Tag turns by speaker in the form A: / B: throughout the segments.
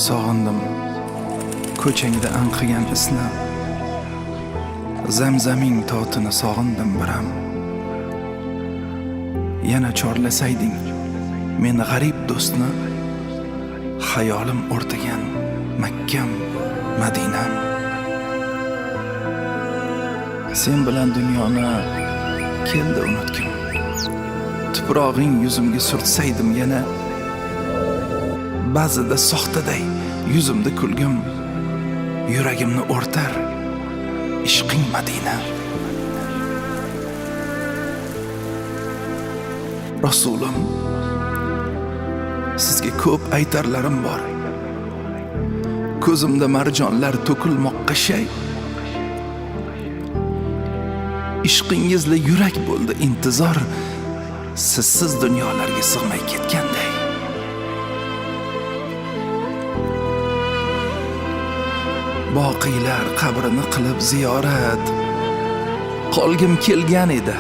A: Sog'indim ko'changda anqigan isni, zamzaming totini sog'indim biram. Yana chorlasayding meni g'arib do'stni, xayolim o'rtagan Makkam, Madinam. Sen bilan dunyoni keldi unutgim. Tuprog'ing yuzimga surtsaydim yana, ba'zida soxtaday yuzimda kulgim, yuragimni o'rtar ishqing Madina. Rasulim, sizga ko'p aytarlarim bor. Ko'zimda marjonlar to'kilmoqqa shay. Ishqingizla yurak bo'ldi intizor, sizsiz dunyolarga sig'may ketganday. Boqiylar qabrini qilib ziyorat qolgim kelgan edi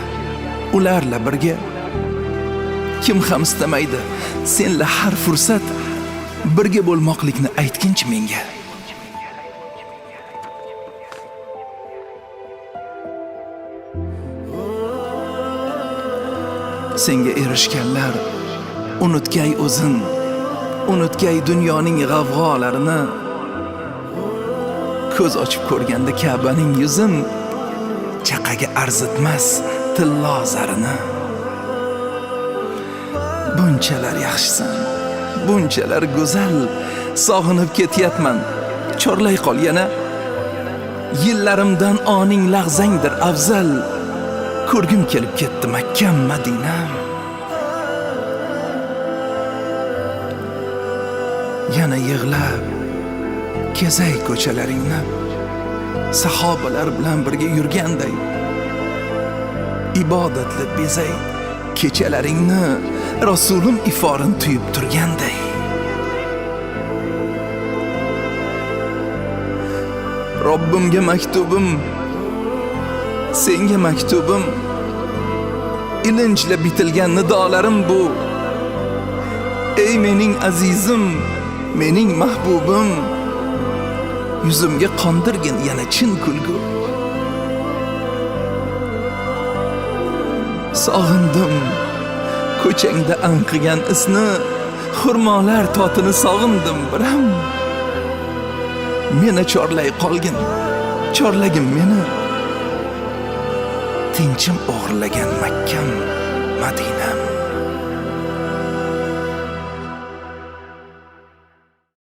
A: ularla birga. Kim ham istamaydi senla har fursat birga bo'lmoqlikni aytginchi menga. Senga erishganlar unutgay o'zin, unutgay dunyoning g'avg'olarini. Ko'z ochib ko'rganda Ka'baning yuzin, chaqaga arzitmas tillo zarini. Bunchalar yaxshisan, bunchalar go'zal, sog'inib ketyapman, chorlay qol yana. Yillarimdan oning lag'zangdir afzal, ko'rgim kelib ketdi Makkam, Madinam. Yana yig'lab kezay ko'chalaringni, sahobalar bilan birga yurganday. Ibodatli bezay kechalaringni, Rasulim iforin tuyib turganday. Robbimga maktubim, senga maktubim, ilinjla bitilgan nidolarim bu. Ey mening azizim, mening mahbubim, yuzimga qondirgin yana chin kulgu. Sog'indim ko'changda anqigan isni, xurmolar totini sog'indim biram. Meni chorlay qolgin, chorlagin meni, tinchim o'g'irlagan Makkam, Madinam.